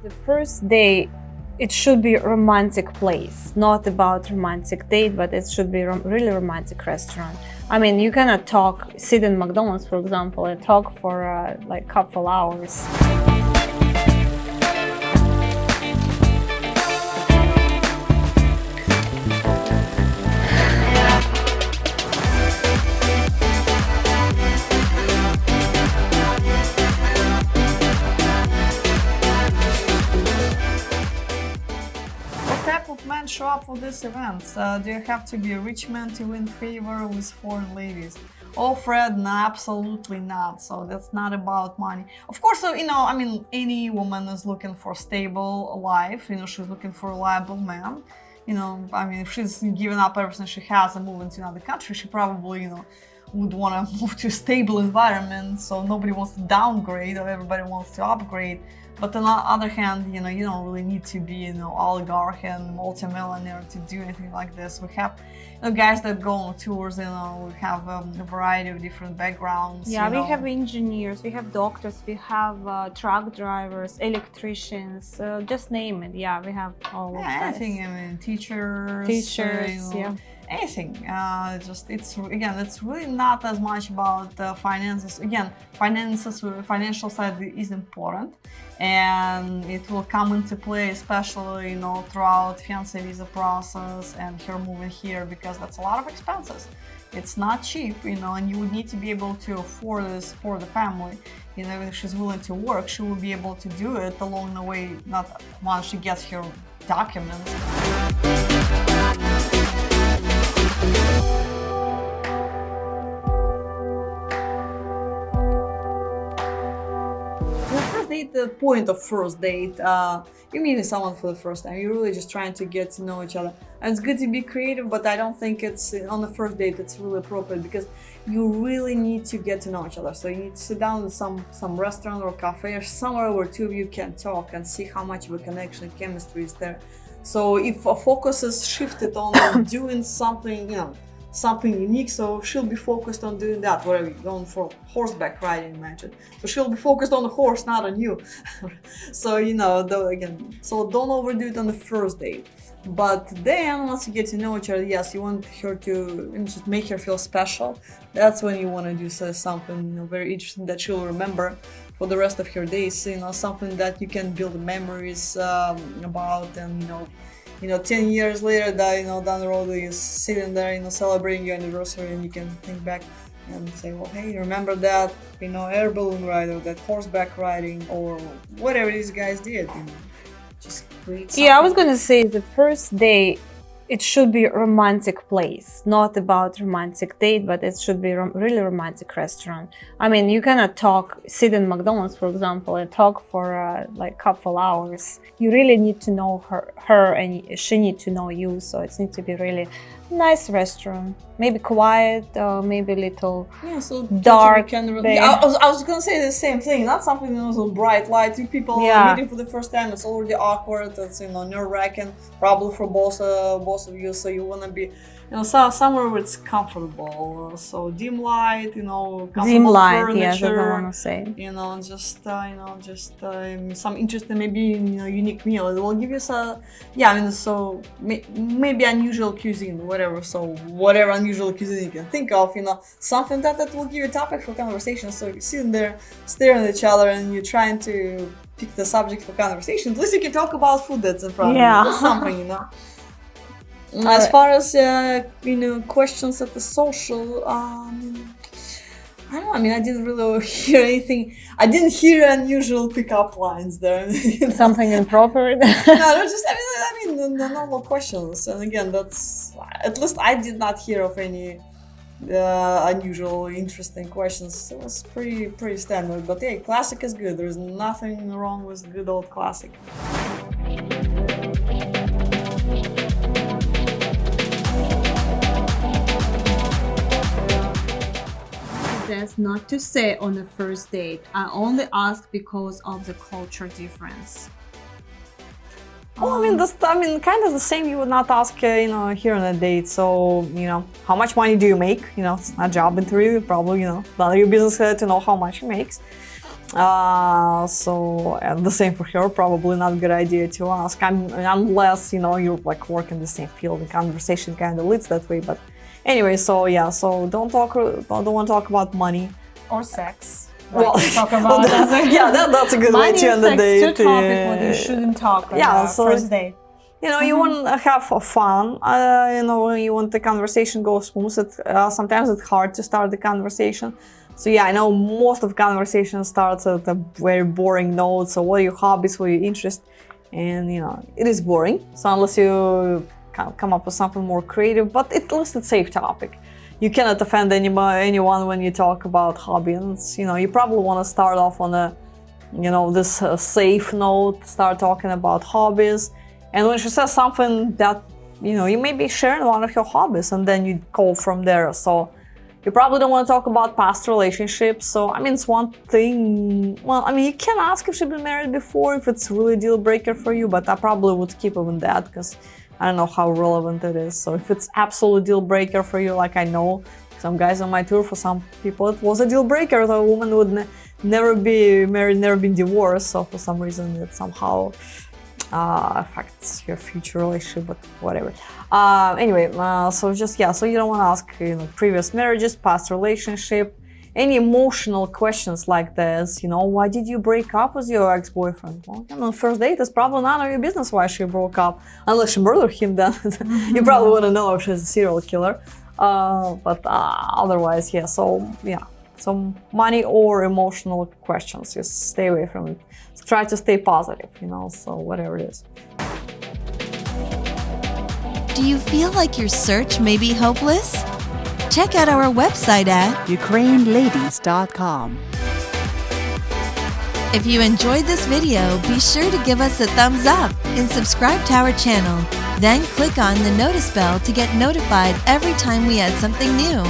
The first day, it should be a romantic place, not about romantic date, but it should be really romantic restaurant. I mean, you cannot sit in McDonald's, for example, and talk for like couple hours. What type of men show up for these events? Do you have to be a rich man to win favor with foreign ladies? Oh, Fred, no, absolutely not. So that's not about money. Of course, so, I mean, any woman is looking for a stable life. She's looking for a reliable man. I mean, if she's giving up everything she has and moving to another country, she probably, would want to move to a stable environment. So nobody wants to downgrade, or everybody wants to upgrade. But on the other hand, you don't really need to be, oligarch and multimillionaire to do anything like this. We have, guys that go on tours, we have a variety of different backgrounds. Yeah, we have engineers, we have doctors, we have truck drivers, electricians, just name it. Yeah, we have all of that. Anything. I mean, teachers, yeah. Anything. It's really not as much about finances. Again, financial side is important, and it will come into play, especially throughout fiancé visa process and her moving here, because that's a lot of expenses. It's not cheap, and you would need to be able to afford this for the family. Even if she's willing to work, she will be able to do it along the way, not once she gets her documents. The point of first date, you're meeting someone for the first time, you're really just trying to get to know each other, and it's good to be creative, but I don't think it's on the first date it's really appropriate, because you really need to get to know each other. So you need to sit down in some restaurant or cafe or somewhere where two of you can talk and see how much of a connection, chemistry is there. So if a focus is shifted on doing something, something unique, so she'll be focused on doing that. Whatever you're going for horseback riding, imagine. So she'll be focused on the horse, not on you. So so don't overdo it on the first date. But then once you get to know each other, yes, you want her to just make her feel special. That's when you want to do something very interesting that she'll remember for the rest of her days. Something that you can build memories about, and 10 years later, that down the road, you're sitting there, celebrating your anniversary, and you can think back and say, well, hey, remember that, air balloon ride, or that horseback riding, or whatever these guys did, just create something. Yeah, I was gonna say the first day, it should be a romantic place, not about romantic date, but it should be really romantic restaurant. I mean, you cannot sit in McDonald's, for example, and talk for like couple hours. You really need to know her, and she need to know you. So it needs to be really nice restaurant, maybe quiet, maybe a little dark. I was gonna say the same thing. Not something so bright light. Two people meeting for the first time. It's already awkward. It's nerve-wracking, probably for both of you. So you wanna be, somewhere where it's comfortable. So dim light, dim light. Furniture, Yes, that's what I wanna say. Just some interesting, maybe unique meal. It will give you maybe unusual cuisine, whatever. So whatever unusual cuisine you can think of, something that will give you a topic for conversation. So you're sitting there staring at each other, and you're trying to pick the subject for conversation. At least you can talk about food that's in front of you. That's something, As far as questions at the social, I don't know. I mean, I didn't really hear anything. I didn't hear unusual pickup lines there. Something improper. No, just the normal questions. And again, that's, at least I did not hear of any unusual, interesting questions. It was pretty standard. But hey, classic is good. There's nothing wrong with good old classic. That's not to say on the first date. I only ask because of the culture difference. Well, kind of the same. You would not ask, here on a date. So, how much money do you make? It's not a job interview. Probably, none of your business to know how much he makes. And the same for her, probably not a good idea to ask, unless, you know, you're like work in the same field, the conversation kind of leads that way. But anyway, so yeah, so don't want to talk about money. Or sex. Well, talk about yeah, that's a good way to end the date. Money and sex, two topics what you shouldn't talk on so, first date. You know, you want to have fun. You know, you want the conversation go smooth. Sometimes it's hard to start the conversation. So yeah, I know most of conversation starts at a very boring note. So what are your hobbies? What are your interests? And you know, it is boring. So unless you come up with something more creative, but at least it's a safe topic. You cannot offend anyone when you talk about hobbies. You know, you probably want to start off on a, you know, this safe note. Start talking about hobbies. And when she says something that, you know, you may be sharing one of your hobbies, and then you go from there. So you probably don't want to talk about past relationships. So, I mean, it's one thing. Well, I mean, you can ask if she's been married before, if it's really a deal breaker for you, but I probably would keep even that because I don't know how relevant it is. So if it's absolute deal breaker for you, like I know some guys on my tour, for some people it was a deal breaker. The woman would never be married, never been divorced. So for some reason it somehow affects your future relationship, but whatever. Anyway, so just, yeah, so you don't want to ask, you know, previous marriages, past relationship, any emotional questions like this, you know, why did you break up with your ex-boyfriend? Well, you know, first date is probably none of your business why she broke up, unless she murdered him, then you probably want to know if she's a serial killer. But otherwise, yeah, so yeah, some money or emotional questions, just stay away from it. Try to stay positive, you know, so whatever it is. Do you feel like your search may be hopeless? Check out our website at ukraineladies.com. If you enjoyed this video, be sure to give us a thumbs up and subscribe to our channel. Then click on the notice bell to get notified every time we add something new.